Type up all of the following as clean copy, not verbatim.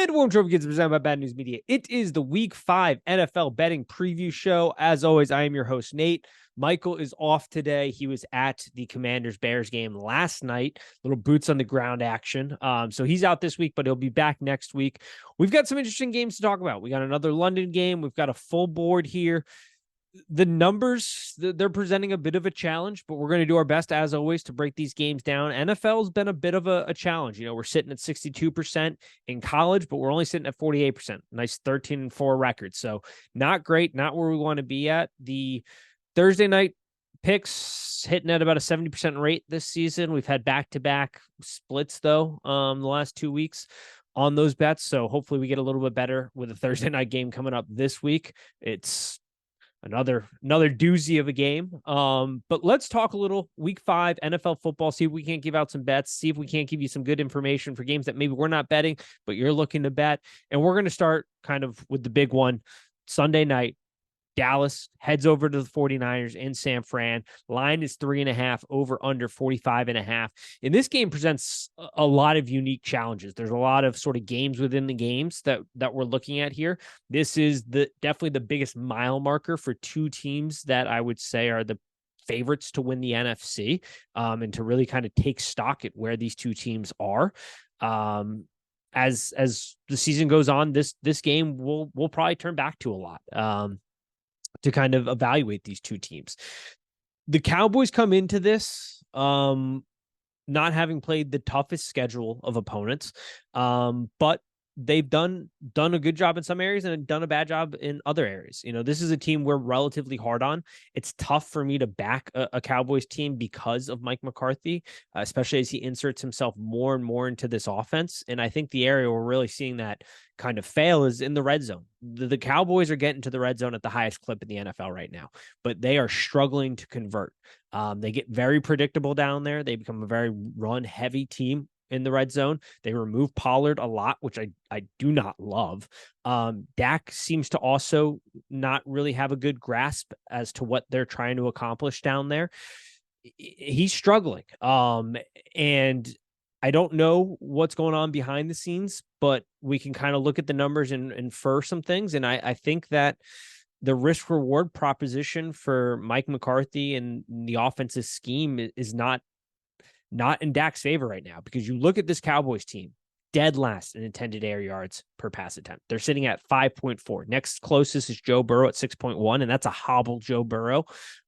And Warm Trophy Kids presented by Bad News Media. It is the Week 5 NFL betting preview show. As always, I am your host, Nate. Michael is off today. He was at the Commanders-Bears game last night. Little boots on the ground action. So he's out this week, but he'll be back next week. We've got some interesting games to talk about. We got another London game. We've got a full board here. The numbers, they're presenting a bit of a challenge, but we're going to do our best, as always, to break these games down. NFL's been a bit of a challenge. You know, we're sitting at 62% in college, but we're only sitting at 48%. Nice 13-4 record. So not great, not where we want to be at. The Thursday night picks hitting at about a 70% rate this season. We've had back-to-back splits, though, the last 2 weeks on those bets. So hopefully we get a little bit better with a Thursday night game coming up this week. It's another doozy of a game. But let's talk a little Week 5 NFL football, see if we can't give out some bets, see if we can't give you some good information for games that maybe we're not betting, but you're looking to bet. And we're going to start kind of with the big one. Sunday night, Dallas heads over to the 49ers in San Fran. Line is 3.5, over under 45.5. And this game presents a lot of unique challenges. There's a lot of sort of games within the games that we're looking at here. This is definitely the biggest mile marker for two teams that I would say are the favorites to win the NFC, and to really kind of take stock at where these two teams are. As the season goes on, this game will probably turn back to a lot. To kind of evaluate these two teams. The Cowboys come into this not having played the toughest schedule of opponents, but they've done a good job in some areas and done a bad job in other areas. You know, this is a team we're relatively hard on. It's tough for me to back a Cowboys team because of Mike McCarthy, especially as he inserts himself more and more into this offense. And I think the area we're really seeing that kind of fail is in the red zone. The Cowboys are getting to the red zone at the highest clip in the NFL right now, but they are struggling to convert. They get very predictable down there. They become a very run-heavy team in the red zone. They remove Pollard a lot, which I do not love. Dak seems to also not really have a good grasp as to what they're trying to accomplish down there. He's struggling. And I don't know what's going on behind the scenes, but we can kind of look at the numbers and infer some things. And I think that the risk reward proposition for Mike McCarthy and the offensive scheme is not in Dak's favor right now, because you look at this Cowboys team, dead last in intended air yards per pass attempt. They're sitting at 5.4. Next closest is Joe Burrow at 6.1, and that's a hobble Joe Burrow.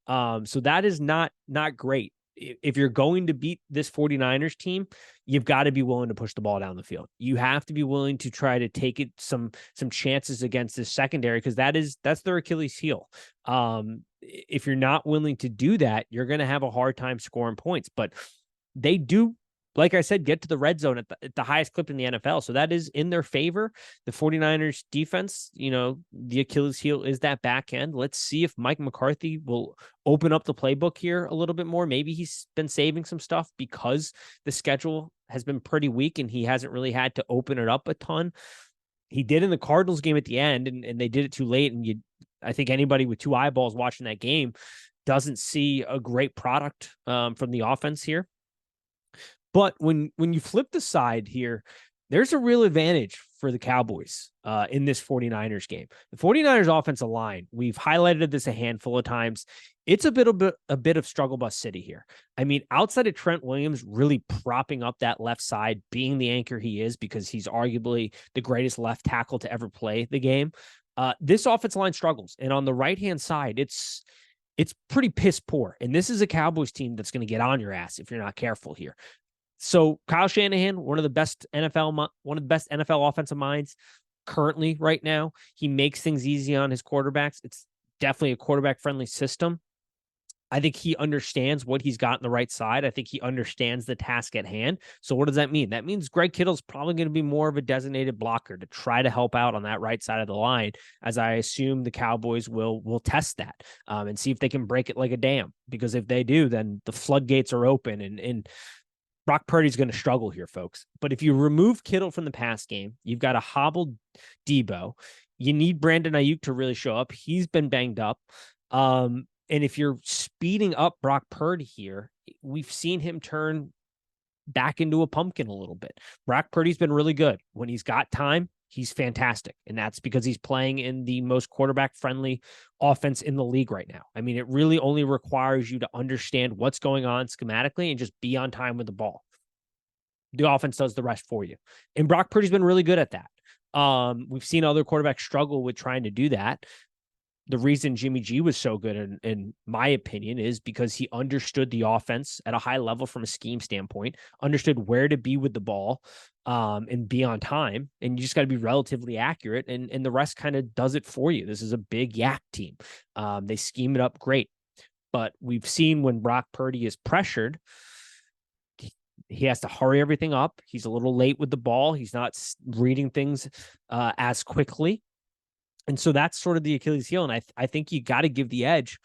So that is not great. If you're going to beat this 49ers team, you've got to be willing to push the ball down the field. You have to be willing to try to take it some chances against this secondary, because that's their Achilles heel. If you're not willing to do that, you're going to have a hard time scoring points. But they do, like I said, get to the red zone at the highest clip in the NFL. So that is in their favor. The 49ers defense, you know, the Achilles heel is that back end. Let's see if Mike McCarthy will open up the playbook here a little bit more. Maybe he's been saving some stuff because the schedule has been pretty weak and he hasn't really had to open it up a ton. He did in the Cardinals game at the end, and they did it too late. And I think anybody with two eyeballs watching that game doesn't see a great product from the offense here. But when you flip the side here, there's a real advantage for the Cowboys in this 49ers game. The 49ers offensive line, we've highlighted this a handful of times. It's a bit of struggle bus city here. I mean, outside of Trent Williams really propping up that left side, being the anchor he is, because he's arguably the greatest left tackle to ever play the game, this offensive line struggles. And on the right-hand side, it's pretty piss poor. And this is a Cowboys team that's going to get on your ass if you're not careful here. So Kyle Shanahan, one of the best NFL offensive minds currently right now. He makes things easy on his quarterbacks. It's definitely a quarterback-friendly system. I think he understands what he's got on the right side. I think he understands the task at hand. So what does that mean? That means Greg Kittle's probably going to be more of a designated blocker to try to help out on that right side of the line, as I assume the Cowboys will test that and see if they can break it like a dam. Because if they do, then the floodgates are open and Brock Purdy's going to struggle here, folks. But if you remove Kittle from the pass game, you've got a hobbled Debo. You need Brandon Ayuk to really show up. He's been banged up. And if you're speeding up Brock Purdy here, we've seen him turn back into a pumpkin a little bit. Brock Purdy's been really good. When he's got time, he's fantastic. And that's because he's playing in the most quarterback friendly offense in the league right now. I mean, it really only requires you to understand what's going on schematically and just be on time with the ball. The offense does the rest for you. And Brock Purdy's been really good at that. We've seen other quarterbacks struggle with trying to do that. The reason Jimmy G was so good, in my opinion, is because he understood the offense at a high level from a scheme standpoint, understood where to be with the ball, and be on time. And you just got to be relatively accurate, and the rest kind of does it for you. This is a big yak team. They scheme it up great. But we've seen when Brock Purdy is pressured, he has to hurry everything up. He's a little late with the ball. He's not reading things as quickly. And so that's sort of the Achilles heel. And I think you got to give the edge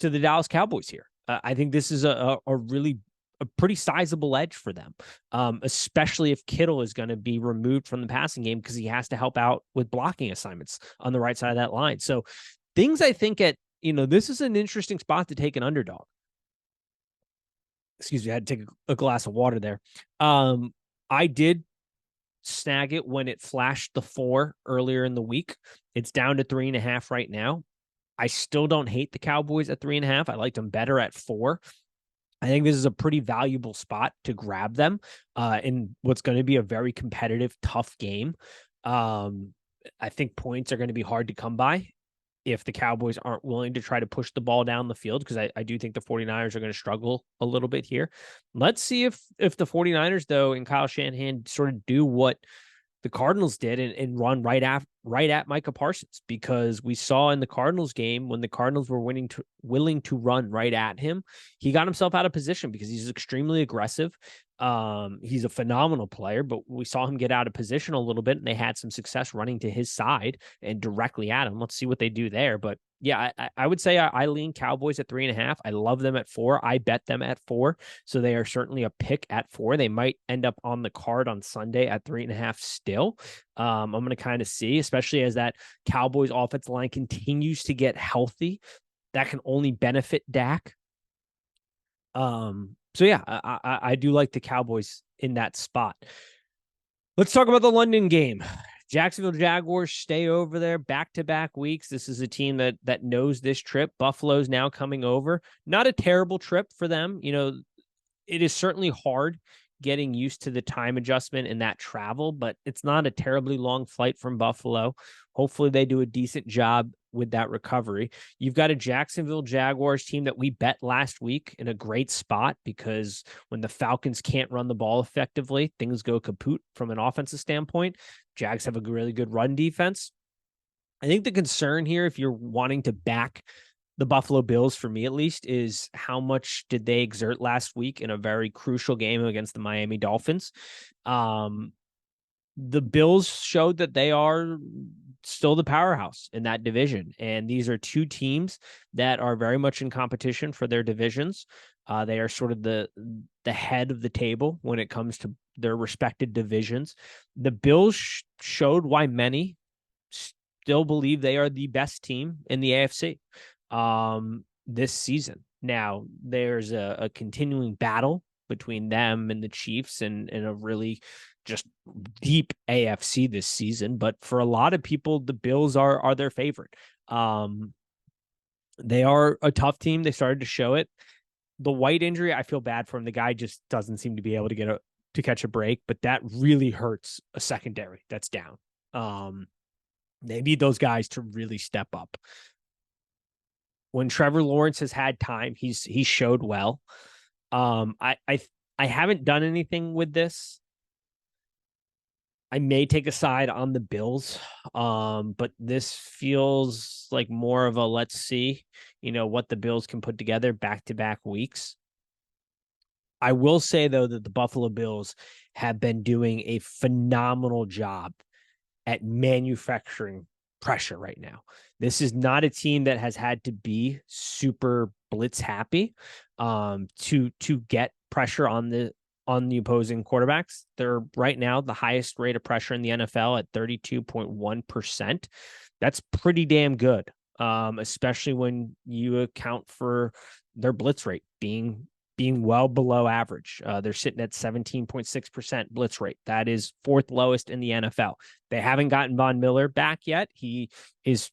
to the Dallas Cowboys here. I think this is a pretty sizable edge for them, especially if Kittle is going to be removed from the passing game because he has to help out with blocking assignments on the right side of that line. So things I think this is an interesting spot to take an underdog. Excuse me, I had to take a glass of water there. I did snag it when it flashed the 4 earlier in the week. It's down to 3.5 right now. I still don't hate the Cowboys at 3.5. I liked them better at 4. I think this is a pretty valuable spot to grab them in what's going to be a very competitive, tough game. I think points are going to be hard to come by if the Cowboys aren't willing to try to push the ball down the field, because I do think the 49ers are going to struggle a little bit here. Let's see if the 49ers, though, and Kyle Shanahan sort of do what the Cardinals did and run right at Micah Parsons, because we saw in the Cardinals game when the Cardinals were willing to run right at him, he got himself out of position because he's extremely aggressive. He's a phenomenal player, but we saw him get out of position a little bit, and they had some success running to his side and directly at him. Let's see what they do there. But yeah, I would say I lean Cowboys at 3.5. I love them at 4. I bet them at 4. So they are certainly a pick at 4. They might end up on the card on Sunday at 3.5 still. I'm going to kind of see, especially as that Cowboys offensive line continues to get healthy. That can only benefit Dak. So yeah, I do like the Cowboys in that spot. Let's talk about the London game. Jacksonville Jaguars stay over there back-to-back weeks. This is a team that knows this trip. Buffalo's now coming over. Not a terrible trip for them. It is certainly hard getting used to the time adjustment and that travel, but it's not a terribly long flight from Buffalo. Hopefully they do a decent job with that recovery. You've got a Jacksonville Jaguars team that we bet last week in a great spot, because when the Falcons can't run the ball effectively, things go kaput from an offensive standpoint. Jags have a really good run defense. I think the concern here, if you're wanting to back the Buffalo Bills, for me at least, is how much did they exert last week in a very crucial game against the Miami Dolphins. The Bills showed that they are still the powerhouse in that division. And these are two teams that are very much in competition for their divisions. They are sort of the head of the table when it comes to their respected divisions. The Bills showed why many still believe they are the best team in the AFC this season. Now, there's a continuing battle between them and the Chiefs and a really just deep AFC this season. But for a lot of people, the Bills are their favorite. They are a tough team. They started to show it. The White injury, I feel bad for him. The guy just doesn't seem to be able to catch a break, but that really hurts a secondary that's down. They need those guys to really step up. When Trevor Lawrence has had time, he showed well. I haven't done anything with this. I may take a side on the Bills, but this feels like more of a let's see, what the Bills can put together back-to-back weeks. I will say, though, that the Buffalo Bills have been doing a phenomenal job at manufacturing pressure right now. This is not a team that has had to be super blitz happy to get pressure on the opposing quarterbacks. They're right now the highest rate of pressure in the NFL at 32.1%. That's pretty damn good, especially when you account for their blitz rate being being well below average. They're sitting at 17.6% blitz rate. That is fourth lowest in the NFL. They haven't gotten Von Miller back yet. He is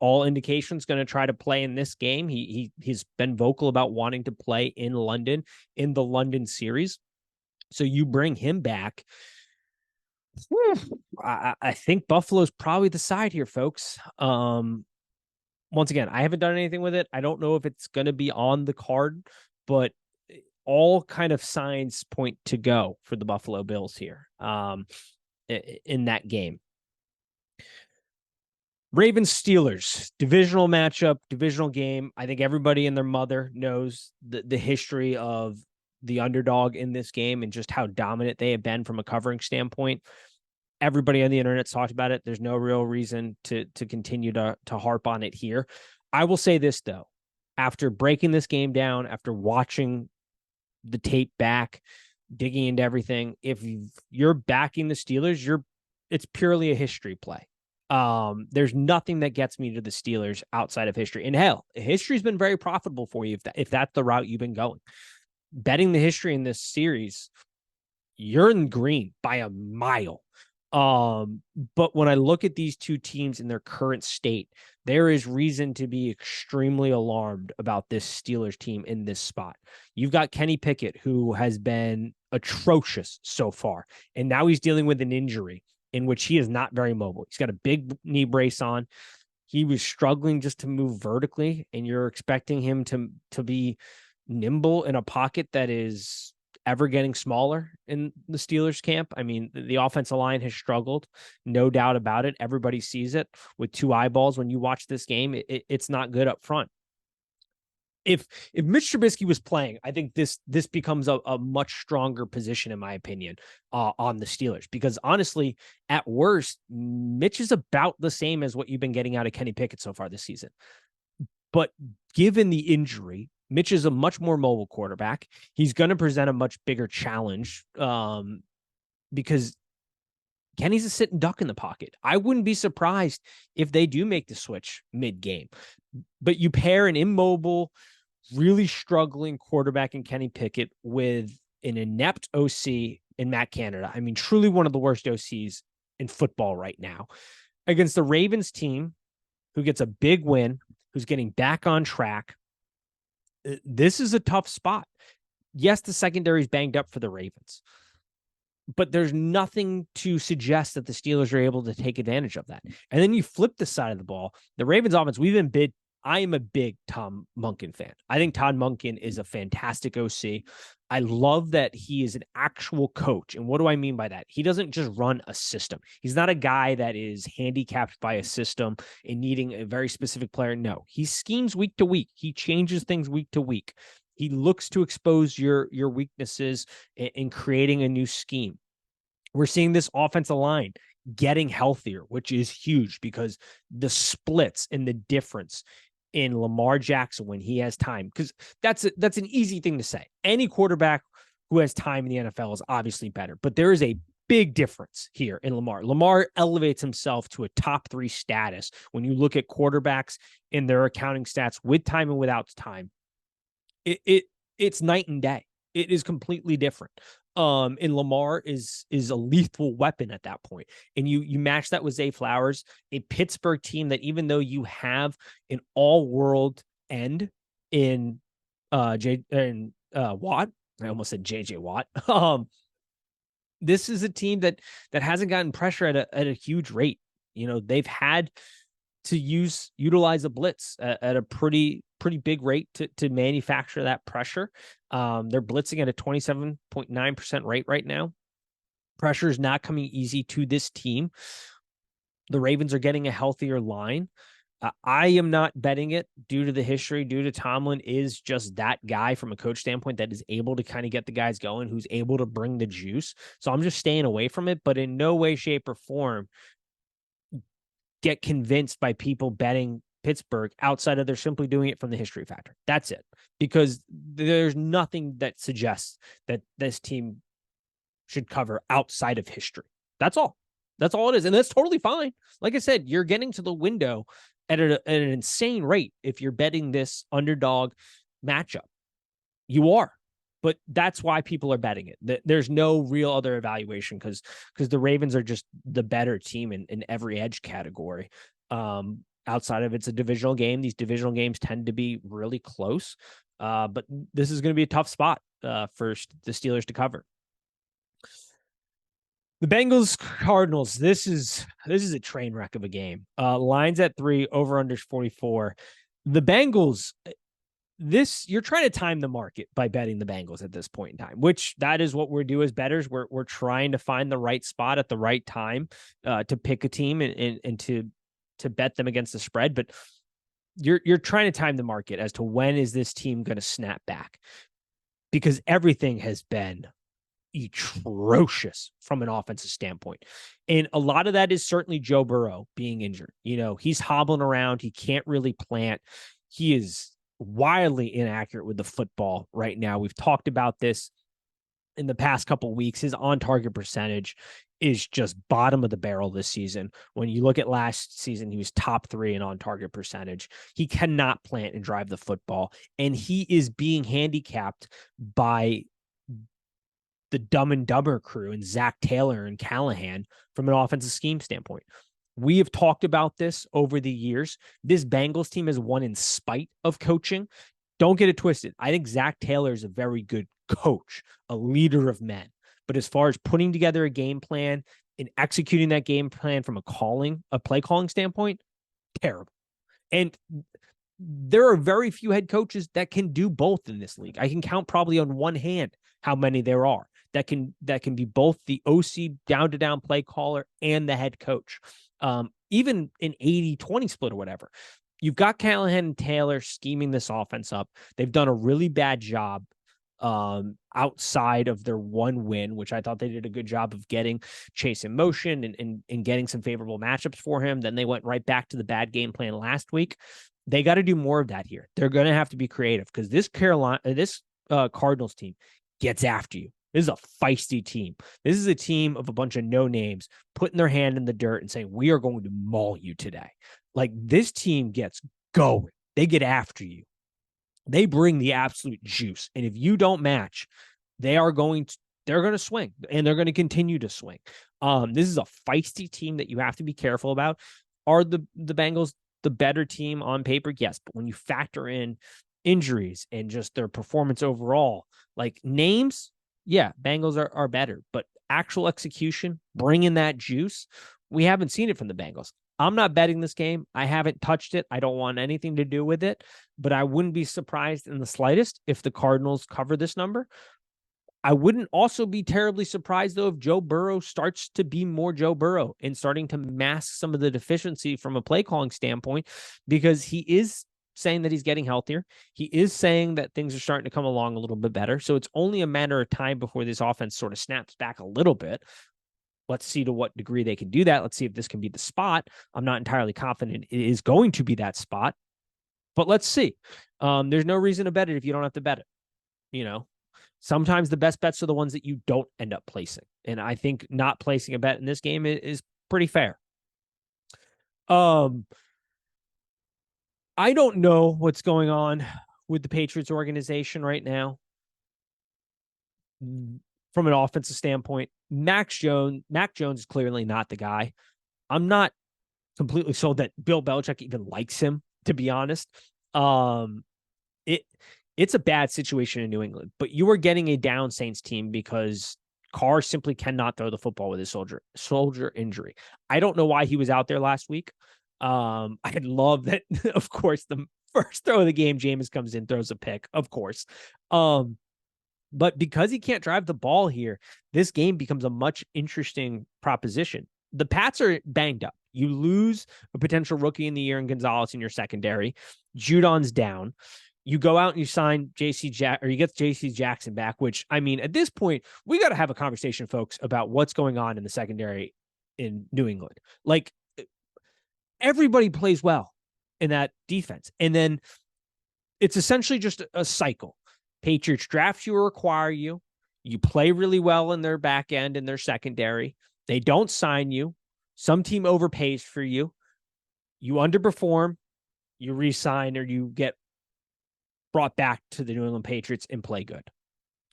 all indications going to try to play in this game. He's been vocal about wanting to play in London in the London series. So you bring him back. I think Buffalo's probably the side here, folks. Once again, I haven't done anything with it. I don't know if it's going to be on the card, but all kind of signs point to go for the Buffalo Bills here in that game. Ravens Steelers, divisional matchup, divisional game. I think everybody and their mother knows the history of the underdog in this game and just how dominant they have been from a covering standpoint. Everybody on the internet's talked about it. There's no real reason to continue to harp on it here. I will say this, though. After breaking this game down, after watching the tape back, digging into everything, if you're backing the Steelers, it's purely a history play. There's nothing that gets me to the Steelers outside of history. And hell, history's been very profitable for you if that's the route you've been going. Betting the history in this series, you're in green by a mile. But when I look at these two teams in their current state, there is reason to be extremely alarmed about this Steelers team in this spot. You've got Kenny Pickett, who has been atrocious so far, and now he's dealing with an injury in which he is not very mobile. He's got a big knee brace on. He was struggling just to move vertically, and you're expecting him to be nimble in a pocket that is ever getting smaller in the Steelers camp. I mean, the offensive line has struggled, no doubt about it. Everybody sees it with two eyeballs. When you watch this game, it's not good up front. If Mitch Trubisky was playing, I think this becomes a much stronger position, in my opinion, on the Steelers. Because honestly, at worst, Mitch is about the same as what you've been getting out of Kenny Pickett so far this season. But given the injury, Mitch is a much more mobile quarterback. He's going to present a much bigger challenge because Kenny's a sitting duck in the pocket. I wouldn't be surprised if they do make the switch mid-game. But you pair an immobile, really struggling quarterback in Kenny Pickett with an inept OC in Matt Canada. I mean, truly one of the worst OCs in football right now. Against the Ravens team, who gets a big win, who's getting back on track. This is a tough spot. Yes, the secondary is banged up for the Ravens, but there's nothing to suggest that the Steelers are able to take advantage of that. And then you flip the side of the ball. The Ravens offense, I am a big Tom Monken fan. I think Todd Monken is a fantastic OC. I love that he is an actual coach. And what do I mean by that? He doesn't just run a system. He's not a guy that is handicapped by a system and needing a very specific player. No, he schemes week to week. He changes things week to week. He looks to expose your weaknesses in creating a new scheme. We're seeing this offensive line getting healthier, which is huge because the splits and the difference in Lamar Jackson when he has time, because that's an easy thing to say. Any quarterback who has time in the NFL is obviously better, but there is a big difference here in Lamar. Lamar elevates himself to a top 3 status when you look at quarterbacks in their accounting stats with time and without time. It's night and day. It is completely different. And Lamar is a lethal weapon at that point. And you match that with Zay Flowers, a Pittsburgh team that, even though you have an all-world end in Watt, I almost said JJ Watt. This is a team that hasn't gotten pressure at a huge rate. You know, they've had to utilize a blitz at a pretty big rate to manufacture that pressure. They're blitzing at a 27.9% rate right now. Pressure is not coming easy to this team. The Ravens are getting a healthier line. I am not betting it due to the history, due to Tomlin is just that guy from a coach standpoint that is able to kind of get the guys going, who's able to bring the juice. So I'm just staying away from it, but in no way, shape, or form get convinced by people betting Pittsburgh outside of they're simply doing it from the history factor. That's it. Because there's nothing that suggests that this team should cover outside of history. That's all. That's all it is. And that's totally fine. Like I said, you're getting to the window at an insane rate if you're betting this underdog matchup. You are. but that's why people are betting it. There's no real other evaluation because the Ravens are just the better team in every edge category. Outside of it's a divisional game, these divisional games tend to be really close. But this is going to be a tough spot for the Steelers to cover. The Bengals Cardinals. This is a train wreck of a game. Lines at 3, over under 44. The Bengals. You're trying to time the market by betting the Bengals at this point in time, which that is what we do as bettors. We're trying to find the right spot at the right time to pick a team and to bet them against the spread. But you're trying to time the market as to when is this team going to snap back, because everything has been atrocious from an offensive standpoint. And a lot of that is certainly Joe Burrow being injured. He's hobbling around. He can't really plant. He is wildly inaccurate with the football right now. We've talked about this in the past couple of weeks. His on-target percentage is just bottom of the barrel this season. When you look at last season, he was top 3 in on-target percentage. He cannot plant and drive the football, and he is being handicapped by the Dumb and Dumber crew and Zach Taylor and Callahan from an offensive scheme standpoint. We have talked about this over the years. This Bengals team has won in spite of coaching. Don't get it twisted. I think Zach Taylor is a very good coach, a leader of men. But as far as putting together a game plan and executing that game plan from a play calling standpoint, terrible. And there are very few head coaches that can do both in this league. I can count probably on one hand how many there are that can be both the OC down-to-down play caller and the head coach. Even an 80-20 split or whatever. You've got Callahan and Taylor scheming this offense up. They've done a really bad job outside of their one win, which I thought they did a good job of getting Chase in motion and getting some favorable matchups for him. Then they went right back to the bad game plan last week. They got to do more of that here. They're going to have to be creative because this Cardinals team gets after you. This is a feisty team. This is a team of a bunch of no names putting their hand in the dirt and saying, we are going to maul you today. Like, this team gets going. They get after you. They bring the absolute juice. And if you don't match, they're going to swing, and they're going to continue to swing. This is a feisty team that you have to be careful about. Are the Bengals the better team on paper? Yes. But when you factor in injuries and just their performance overall, like names, yeah, Bengals are better, but actual execution, bringing that juice, we haven't seen it from the Bengals. I'm not betting this game. I haven't touched it. I don't want anything to do with it, but I wouldn't be surprised in the slightest if the Cardinals cover this number. I wouldn't also be terribly surprised, though, if Joe Burrow starts to be more Joe Burrow and starting to mask some of the deficiency from a play calling standpoint, because he is saying that he's getting healthier. He is saying that things are starting to come along a little bit better. So it's only a matter of time before this offense sort of snaps back a little bit. Let's see to what degree they can do that. Let's see if this can be the spot. I'm not entirely confident it is going to be that spot, but let's see. There's no reason to bet it if you don't have to bet it. Sometimes the best bets are the ones that you don't end up placing. And I think not placing a bet in this game is pretty fair. I don't know what's going on with the Patriots organization right now. From an offensive standpoint, Mac Jones is clearly not the guy. I'm not completely sold that Bill Belichick even likes him, to be honest. It's a bad situation in New England, but you are getting a down Saints team because Carr simply cannot throw the football with his shoulder injury. I don't know why he was out there last week. I love that, of course, the first throw of the game, Jameis comes in, throws a pick, of course. But because he can't drive the ball here, this game becomes a much interesting proposition. The Pats are banged up. You lose a potential rookie in the year in Gonzalez in your secondary. Judon's down. You go out and you sign you get J.C. Jackson back, which, I mean, at this point, we got to have a conversation, folks, about what's going on in the secondary in New England. Like, everybody plays well in that defense. And then it's essentially just a cycle. Patriots draft you or acquire you. You play really well in their back end and their secondary. They don't sign you. Some team overpays for you. You underperform. You re-sign or you get brought back to the New England Patriots and play good.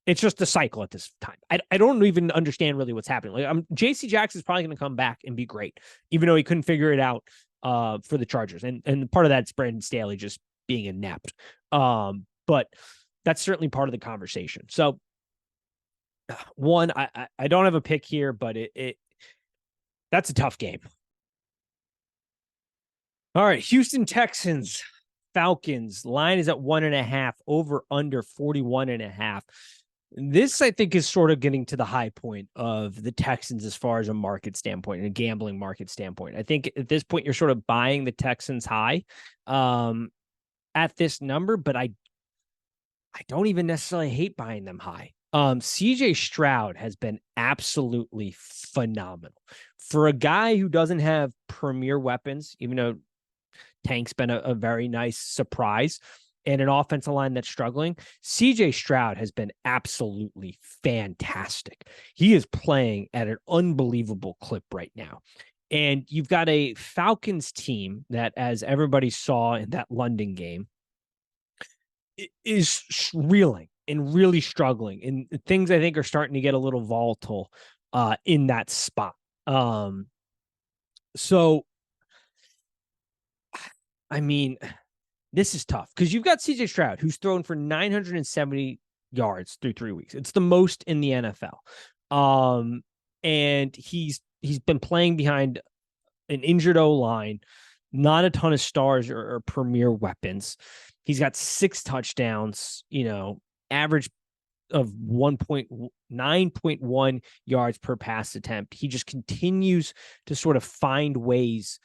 It's just a cycle at this time. I don't even understand really what's happening. Like, JC Jackson is probably going to come back and be great, even though he couldn't figure it out for the Chargers. And part of that's Brandon Staley just being inept. But that's certainly part of the conversation. So one, I don't have a pick here, but that's a tough game. All right, Houston Texans, Falcons. Line is at 1.5, over under 41.5. This, I think, is sort of getting to the high point of the Texans as far as a market standpoint and a gambling market standpoint. I think at this point, you're sort of buying the Texans high at this number, but I don't even necessarily hate buying them high. CJ Stroud has been absolutely phenomenal. For a guy who doesn't have premier weapons, even though Tank's been a very nice surprise, and an offensive line that's struggling, CJ Stroud has been absolutely fantastic. He is playing at an unbelievable clip right now. And you've got a Falcons team that, as everybody saw in that London game, is reeling and really struggling. And things, I think, are starting to get a little volatile in that spot. So, I mean, this is tough because you've got CJ Stroud, who's thrown for 970 yards through 3 weeks. It's the most in the NFL. And he's been playing behind an injured O-line, not a ton of stars or premier weapons. He's got 6 touchdowns, average of 9.1 yards per pass attempt. He just continues to sort of find ways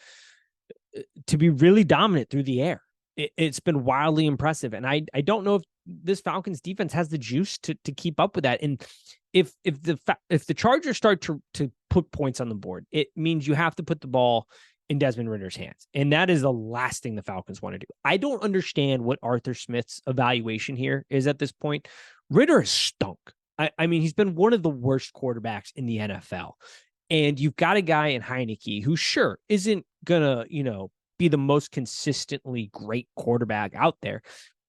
to be really dominant through the air. It's been wildly impressive. And I don't know if this Falcons defense has the juice to keep up with that. And if the Chargers start to put points on the board, it means you have to put the ball in Desmond Ridder's hands. And that is the last thing the Falcons want to do. I don't understand what Arthur Smith's evaluation here is at this point. Ridder has stunk. I mean, he's been one of the worst quarterbacks in the NFL. And you've got a guy in Heineke who sure isn't gonna, be the most consistently great quarterback out there,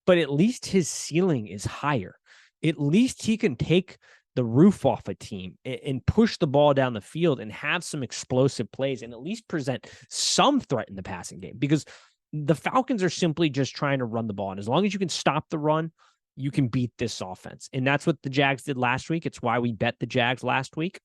but at least his ceiling is higher. At least he can take the roof off a team and push the ball down the field and have some explosive plays and at least present some threat in the passing game, because the Falcons are simply just trying to run the ball. And as long as you can stop the run, you can beat this offense. And that's what the Jags did last week. It's why we bet the Jags last week.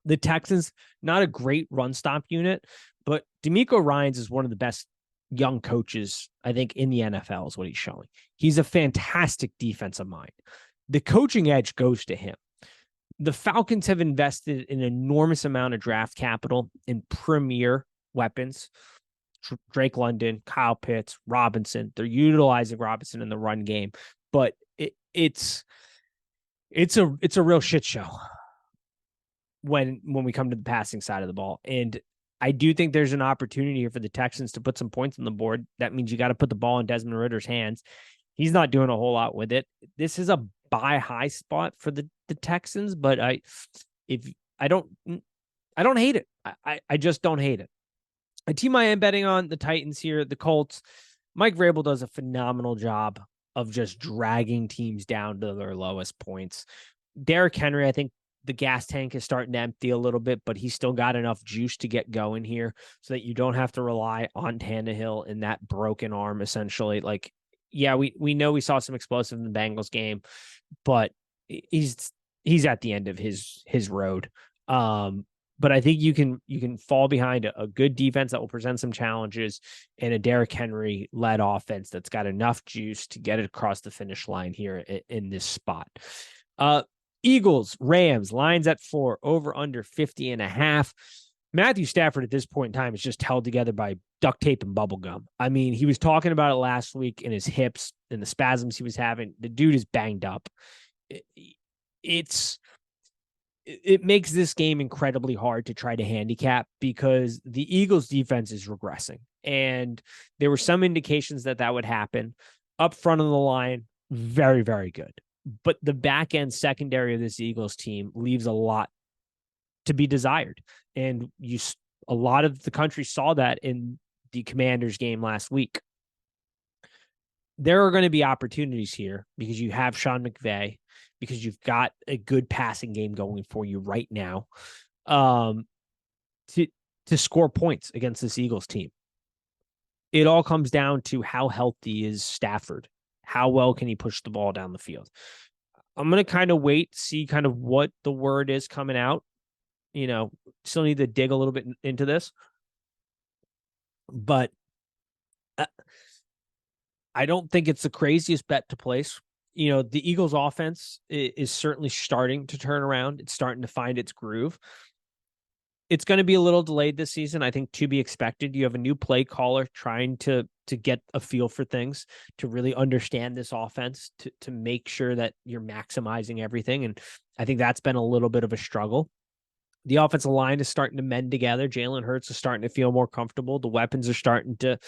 The Texans, not a great run stop unit, but D'Amico Ryans is one of the best young coaches, I think, in the NFL is what he's showing. He's a fantastic defensive mind. The coaching edge goes to him. The Falcons have invested an enormous amount of draft capital in premier weapons. Drake London, Kyle Pitts, Robinson. They're utilizing Robinson in the run game, but it's a real shit show when we come to the passing side of the ball. And I do think there's an opportunity here for the Texans to put some points on the board. That means you got to put the ball in Desmond Ridder's hands. He's not doing a whole lot with it. This is a buy high spot for the Texans, but I don't hate it. I just don't hate it. A team I am betting on, the Titans here, the Colts. Mike Vrabel does a phenomenal job of just dragging teams down to their lowest points. Derrick Henry, I think, the gas tank is starting to empty a little bit, but he's still got enough juice to get going here so that you don't have to rely on Tannehill in that broken arm, essentially. Like, yeah, we know we saw some explosive in the Bengals game, but he's at the end of his road. But I think you can fall behind a good defense that will present some challenges and a Derrick Henry led offense that's got enough juice to get it across the finish line here in this spot. Eagles, Rams, lines at 4, over under 50.5. Matthew Stafford at this point in time is just held together by duct tape and bubble gum. I mean, he was talking about it last week in his hips and the spasms he was having. The dude is banged up. It makes this game incredibly hard to try to handicap because the Eagles defense is regressing. And there were some indications that would happen. Up front of the line, very, very good. But the back end secondary of this Eagles team leaves a lot to be desired. And a lot of the country saw that in the Commanders game last week. There are going to be opportunities here because you have Sean McVay, because you've got a good passing game going for you right now, to score points against this Eagles team. It all comes down to how healthy is Stafford. How well can he push the ball down the field? I'm going to kind of wait, see kind of what the word is coming out. Still need to dig a little bit into this. But I don't think it's the craziest bet to place. The Eagles offense is certainly starting to turn around. It's starting to find its groove. It's going to be a little delayed this season, I think, to be expected. You have a new play caller trying to get a feel for things, to really understand this offense, to make sure that you're maximizing everything. And I think that's been a little bit of a struggle. The offensive line is starting to mend together. Jalen Hurts is starting to feel more comfortable. The weapons are starting to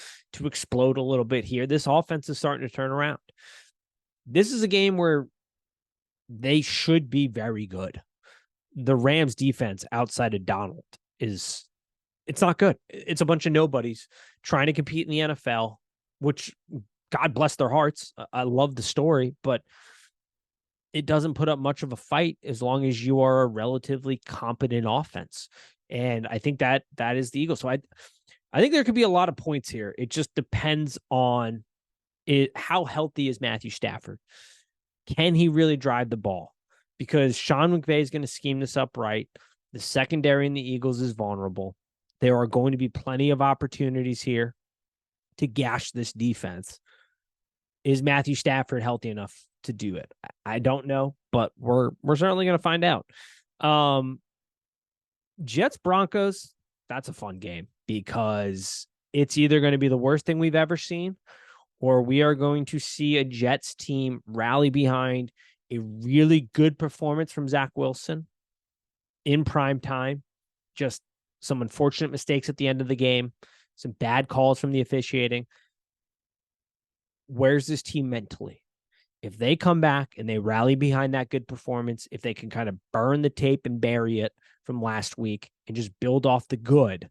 explode a little bit here. This offense is starting to turn around. This is a game where they should be very good. The Rams defense outside of Donald it's not good. It's a bunch of nobodies trying to compete in the NFL, which God bless their hearts. I love the story, but it doesn't put up much of a fight as long as you are a relatively competent offense. And I think that is the Eagles. So I think there could be a lot of points here. It just depends on how healthy is Matthew Stafford. Can he really drive the ball? Because Sean McVay is going to scheme this up right. The secondary in the Eagles is vulnerable. There are going to be plenty of opportunities here to gash this defense. Is Matthew Stafford healthy enough to do it? I don't know, but we're certainly going to find out. Jets Broncos, that's a fun game because it's either going to be the worst thing we've ever seen, or we are going to see a Jets team rally behind a really good performance from Zach Wilson in prime time. Just some unfortunate mistakes at the end of the game, some bad calls from the officiating. Where's this team mentally? If they come back and they rally behind that good performance, if they can kind of burn the tape and bury it from last week and just build off the good,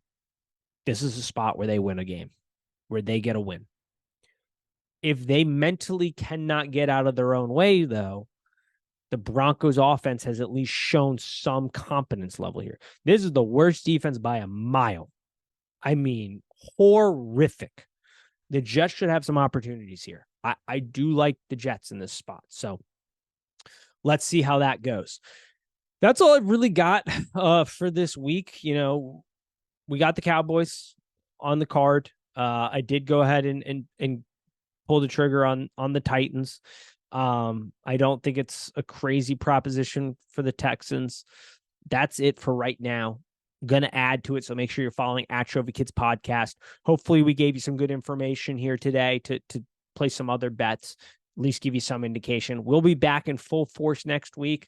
this is a spot where they win a game, where they get a win. If they mentally cannot get out of their own way, though, the Broncos offense has at least shown some competence level here. This is the worst defense by a mile. I mean, horrific. The Jets should have some opportunities here. I do like the Jets in this spot. So let's see how that goes. That's all I've really got for this week. We got the Cowboys on the card. I did go ahead and pull the trigger on the Titans. I don't think it's a crazy proposition for the Texans. That's it for right now. I'm going to add to it, so make sure you're following at Trophy Kids Podcast. Hopefully we gave you some good information here today to place some other bets, at least give you some indication. We'll be back in full force next week.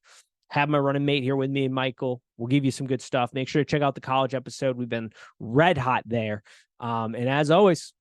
Have my running mate here with me and Michael. We'll give you some good stuff. Make sure to check out the college episode. We've been red hot there. And as always,